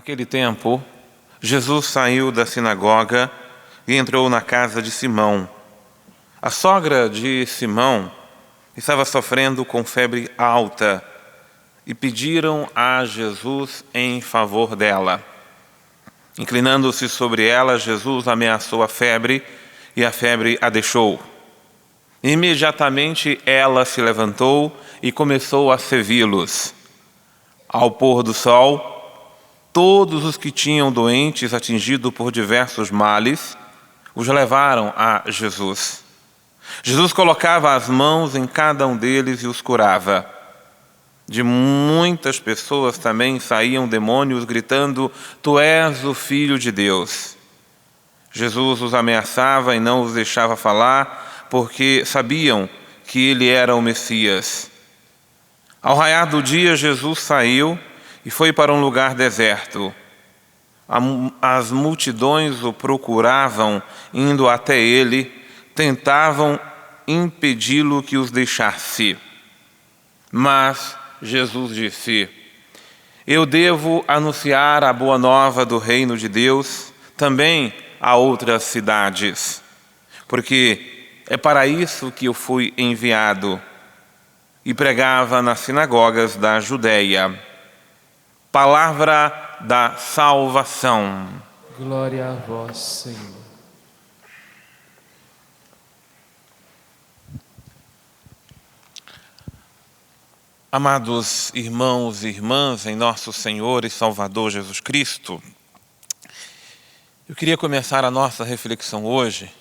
Naquele tempo, Jesus saiu da sinagoga e entrou na casa de Simão. A sogra de Simão estava sofrendo com febre alta e pediram a Jesus em favor dela. Inclinando-se sobre ela, Jesus ameaçou a febre e a febre a deixou. Imediatamente ela se levantou e começou a servi-los. Ao pôr do sol, todos os que tinham doentes atingidos por diversos males os levaram a Jesus. Jesus colocava as mãos em cada um deles e os curava. De muitas pessoas também saíam demônios gritando: "Tu és o Filho de Deus." Jesus os ameaçava e não os deixava falar, porque sabiam que ele era o Messias. Ao raiar do dia, Jesus saiu e foi para um lugar deserto. As multidões o procuravam, indo até ele, tentavam impedi-lo que os deixasse. Mas Jesus disse: "Eu devo anunciar a boa nova do reino de Deus também a outras cidades, porque é para isso que eu fui enviado." E pregava nas sinagogas da Judeia. Palavra da salvação. Glória a vós, Senhor. Amados irmãos e irmãs, em nosso Senhor e Salvador Jesus Cristo, eu queria começar a nossa reflexão hoje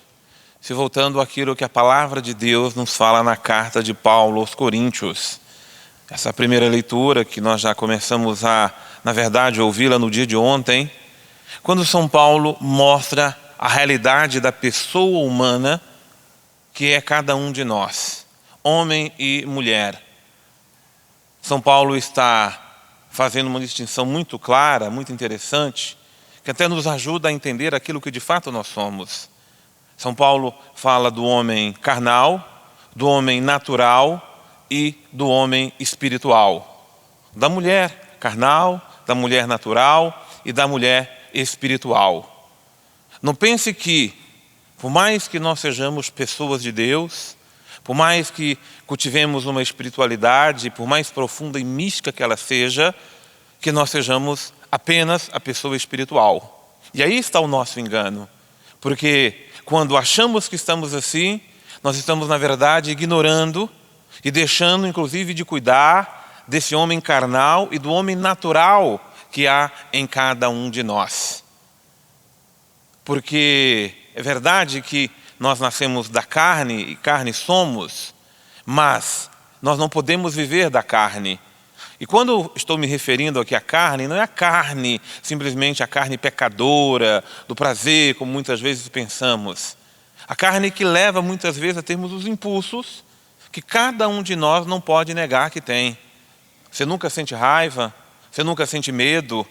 se voltando àquilo que a palavra de Deus nos fala na carta de Paulo aos Coríntios. Essa primeira leitura que nós já começamos a, na verdade, ouvi-la no dia de ontem, quando São Paulo mostra a realidade da pessoa humana que é cada um de nós, homem e mulher. São Paulo está fazendo uma distinção muito clara, muito interessante, que até nos ajuda a entender aquilo que de fato nós somos. São Paulo fala do homem carnal, do homem natural e do homem espiritual. Da mulher carnal, da mulher natural e da mulher espiritual. Não pense que, por mais que nós sejamos pessoas de Deus, por mais que cultivemos uma espiritualidade, por mais profunda e mística que ela seja, que nós sejamos apenas a pessoa espiritual. E aí está o nosso engano. Porque quando achamos que estamos assim, nós estamos, na verdade, ignorando e deixando, inclusive, de cuidar desse homem carnal e do homem natural que há em cada um de nós. Porque é verdade que nós nascemos da carne e carne somos, mas nós não podemos viver da carne. E quando estou me referindo aqui à carne, não é a carne, simplesmente a carne pecadora, do prazer, como muitas vezes pensamos. A carne que leva muitas vezes a termos os impulsos que cada um de nós não pode negar que tem. Você nunca sente raiva, você nunca sente medo,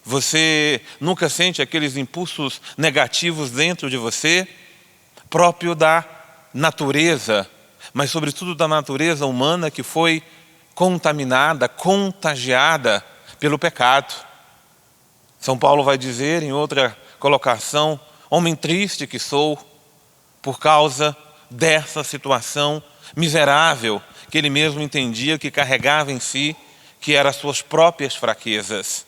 você nunca sente aqueles impulsos negativos dentro de você, próprio da natureza, mas sobretudo da natureza humana que foi contaminada, contagiada pelo pecado. São Paulo vai dizer em outra colocação: homem triste que sou, por causa dessa situação miserável que ele mesmo entendia que carregava em si, que eram as suas próprias fraquezas.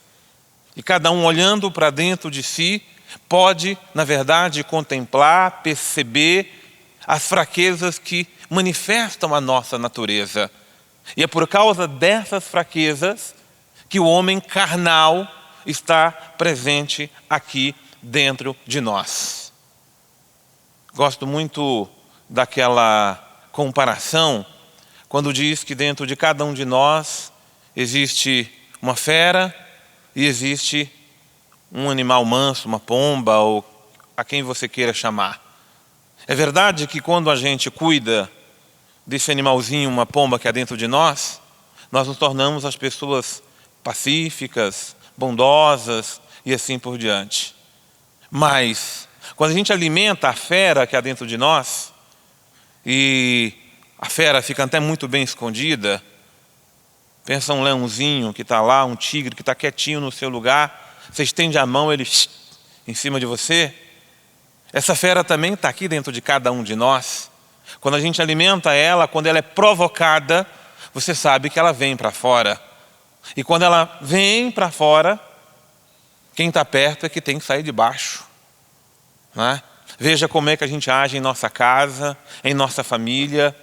E cada um olhando para dentro de si pode, na verdade, contemplar, perceber as fraquezas que manifestam a nossa natureza. E é por causa dessas fraquezas que o homem carnal está presente aqui dentro de nós. Gosto muito daquela comparação quando diz que dentro de cada um de nós existe uma fera e existe um animal manso, uma pomba ou a quem você queira chamar. É verdade que quando a gente cuida desse animalzinho, uma pomba que há dentro de nós, nós nos tornamos as pessoas pacíficas, bondosas e assim por diante. Mas quando a gente alimenta a fera que há dentro de nós, e a fera fica até muito bem escondida, pensa um leãozinho que está lá, um tigre que está quietinho no seu lugar, você estende a mão, ele em cima de você. Essa fera também está aqui dentro de cada um de nós. Quando a gente alimenta ela, quando ela é provocada, você sabe que ela vem para fora. E quando ela vem para fora, quem está perto é que tem que sair de baixo, né? Veja como é que a gente age em nossa casa, em nossa família,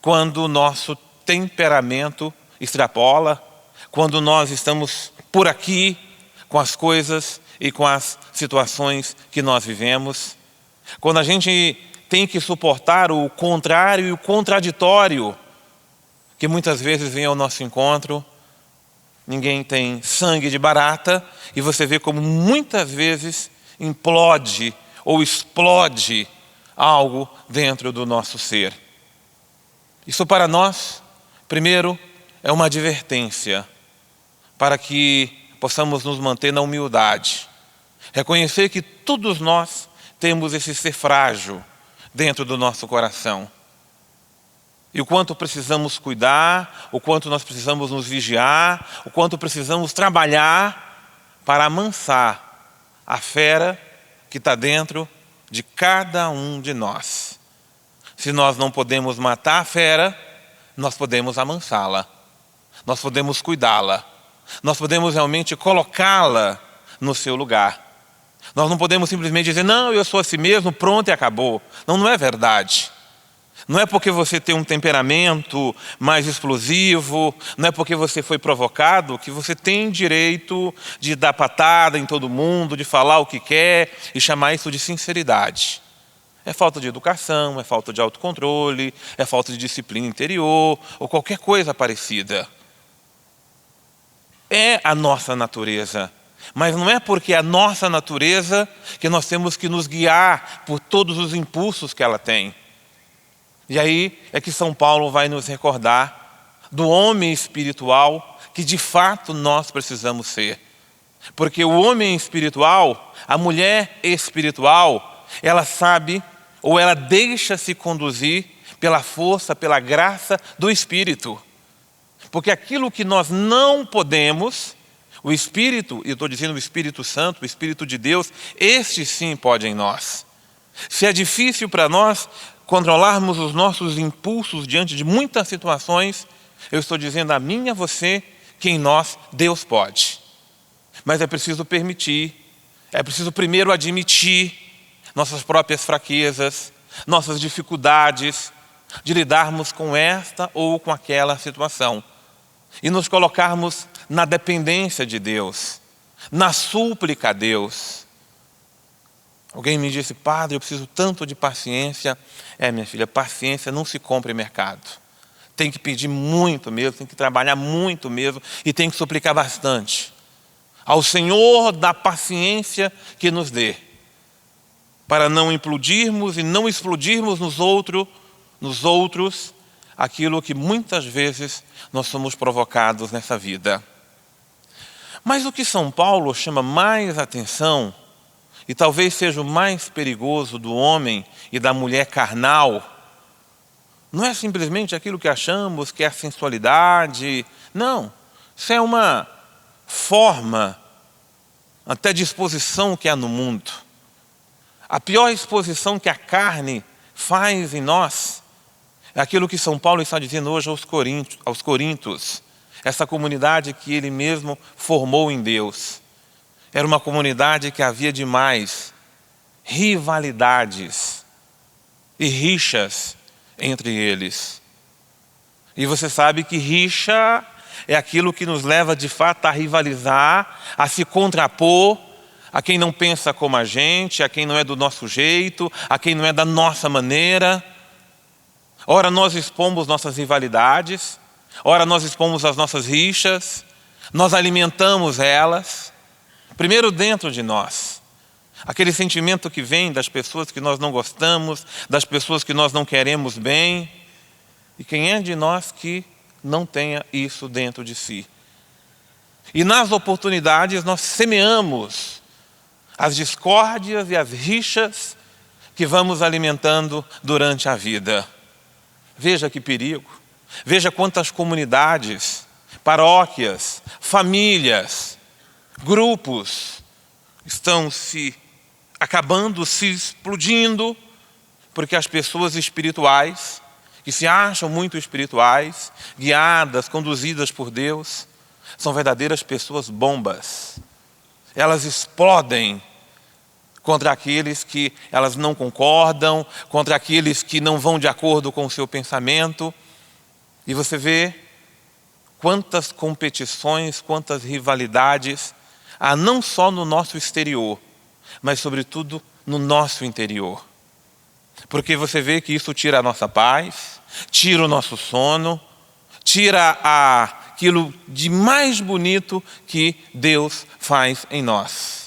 quando o nosso temperamento extrapola, quando nós estamos por aqui com as coisas e com as situações que nós vivemos, quando a gente tem que suportar o contrário e o contraditório que muitas vezes vem ao nosso encontro. Ninguém tem sangue de barata e você vê como muitas vezes implode ou explode algo dentro do nosso ser. Isso para nós, primeiro, é uma advertência para que possamos nos manter na humildade. Reconhecer que todos nós temos esse ser frágil dentro do nosso coração. E o quanto precisamos cuidar, o quanto nós precisamos nos vigiar, o quanto precisamos trabalhar para amansar a fera que está dentro de cada um de nós. Se nós não podemos matar a fera, nós podemos amansá-la, nós podemos cuidá-la, nós podemos realmente colocá-la no seu lugar. Nós não podemos simplesmente dizer, não, eu sou assim mesmo, pronto e acabou. Não, não é verdade. Não é porque você tem um temperamento mais explosivo, não é porque você foi provocado que você tem direito de dar patada em todo mundo, de falar o que quer e chamar isso de sinceridade. É falta de educação, é falta de autocontrole, é falta de disciplina interior ou qualquer coisa parecida. É a nossa natureza, mas não é porque é a nossa natureza que nós temos que nos guiar por todos os impulsos que ela tem. E aí é que São Paulo vai nos recordar do homem espiritual que de fato nós precisamos ser. Porque o homem espiritual, a mulher espiritual, ela sabe ou ela deixa-se conduzir pela força, pela graça do Espírito. Porque aquilo que nós não podemos, o Espírito, e eu estou dizendo o Espírito Santo, o Espírito de Deus, este sim pode em nós. Se é difícil para nós controlarmos os nossos impulsos diante de muitas situações, eu estou dizendo a mim e a você que em nós Deus pode. Mas é preciso permitir, é preciso primeiro admitir nossas próprias fraquezas, nossas dificuldades de lidarmos com esta ou com aquela situação. E nos colocarmos na dependência de Deus, na súplica a Deus. Alguém me disse, padre, eu preciso tanto de paciência. Minha filha, paciência não se compra em mercado. Tem que pedir muito mesmo, tem que trabalhar muito mesmo e tem que suplicar bastante ao Senhor da paciência que nos dê, para não implodirmos e não explodirmos nos outros aquilo que muitas vezes nós somos provocados nessa vida. Mas o que São Paulo chama mais atenção, e talvez seja o mais perigoso do homem e da mulher carnal, não é simplesmente aquilo que achamos que é a sensualidade. Não, isso é uma forma, até de exposição que há no mundo. A pior exposição que a carne faz em nós é aquilo que São Paulo está dizendo hoje aos Coríntios, essa comunidade que ele mesmo formou em Deus. Era uma comunidade que havia demais rivalidades e rixas entre eles. E você sabe que rixa é aquilo que nos leva de fato a rivalizar, a se contrapor a quem não pensa como a gente, a quem não é do nosso jeito, a quem não é da nossa maneira. Ora nós expomos nossas rivalidades, ora nós expomos as nossas rixas, nós alimentamos elas. Primeiro dentro de nós, aquele sentimento que vem das pessoas que nós não gostamos, das pessoas que nós não queremos bem. E quem é de nós que não tenha isso dentro de si? E nas oportunidades nós semeamos as discórdias e as rixas que vamos alimentando durante a vida. Veja que perigo, veja quantas comunidades, paróquias, famílias, grupos estão se acabando, se explodindo, porque as pessoas espirituais, que se acham muito espirituais, guiadas, conduzidas por Deus, são verdadeiras pessoas bombas. Elas explodem contra aqueles que elas não concordam, contra aqueles que não vão de acordo com o seu pensamento. E você vê quantas competições, quantas rivalidades há não só no nosso exterior, mas sobretudo no nosso interior. Porque você vê que isso tira a nossa paz, tira o nosso sono, tira aquilo de mais bonito que Deus faz em nós.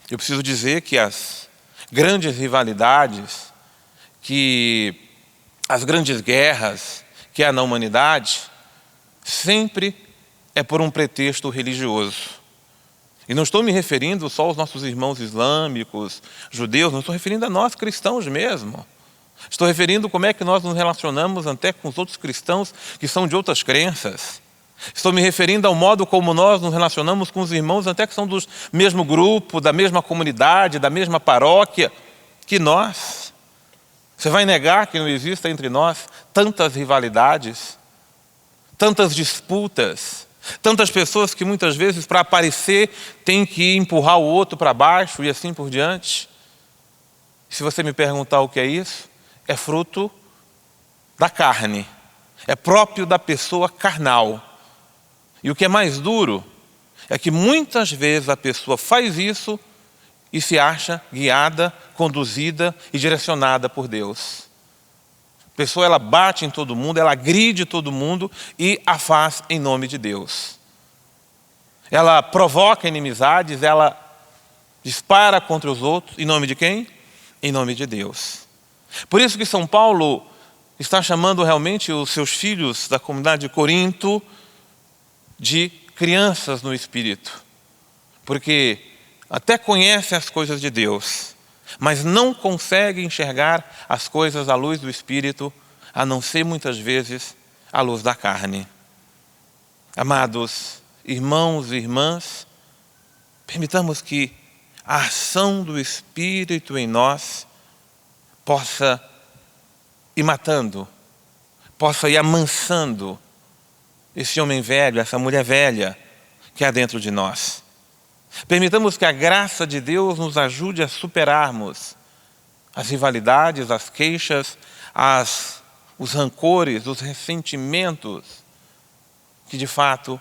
Eu preciso dizer que as grandes rivalidades, que as grandes guerras que há na humanidade, sempre é por um pretexto religioso. E não estou me referindo só aos nossos irmãos islâmicos, judeus, não estou referindo a nós cristãos mesmo. Estou referindo como é que nós nos relacionamos até com os outros cristãos que são de outras crenças. Estou me referindo ao modo como nós nos relacionamos com os irmãos até que são do mesmo grupo, da mesma comunidade, da mesma paróquia que nós. Você vai negar que não exista entre nós tantas rivalidades, tantas disputas, tantas pessoas que muitas vezes para aparecer têm que empurrar o outro para baixo e assim por diante? Se você me perguntar o que é isso, é fruto da carne, é próprio da pessoa carnal. E o que é mais duro é que muitas vezes a pessoa faz isso e se acha guiada, conduzida e direcionada por Deus. A pessoa, ela bate em todo mundo, ela agride todo mundo e a faz em nome de Deus. Ela provoca inimizades, ela dispara contra os outros, em nome de quem? Em nome de Deus. Por isso que São Paulo está chamando realmente os seus filhos da comunidade de Corinto de crianças no Espírito. Porque até conhecem as coisas de Deus, mas não conseguem enxergar as coisas à luz do Espírito, a não ser muitas vezes à luz da carne. Amados irmãos e irmãs, permitamos que a ação do Espírito em nós possa ir matando, possa ir amansando esse homem velho, essa mulher velha que há dentro de nós. Permitamos que a graça de Deus nos ajude a superarmos as rivalidades, as queixas, os rancores, os ressentimentos que de fato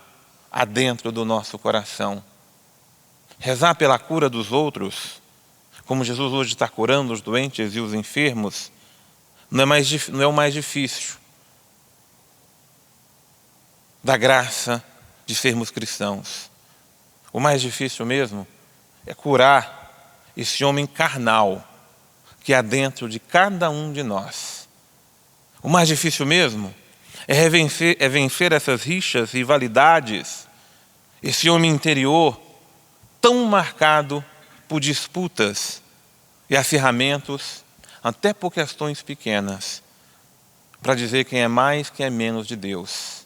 há dentro do nosso coração. Rezar pela cura dos outros, como Jesus hoje está curando os doentes e os enfermos, não é o mais difícil da graça de sermos cristãos. O mais difícil mesmo é curar esse homem carnal que há dentro de cada um de nós. O mais difícil mesmo é vencer essas rixas, rivalidades, esse homem interior tão marcado por disputas e acirramentos, até por questões pequenas, para dizer quem é mais, quem é menos de Deus.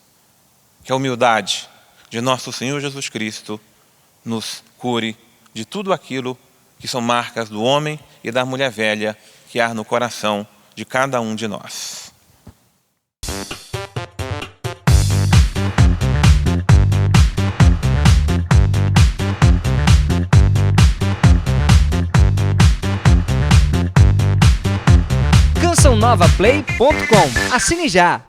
Que a humildade de nosso Senhor Jesus Cristo nos cure de tudo aquilo que são marcas do homem e da mulher velha que há no coração de cada um de nós. cançãonovaplay.com. Assine já!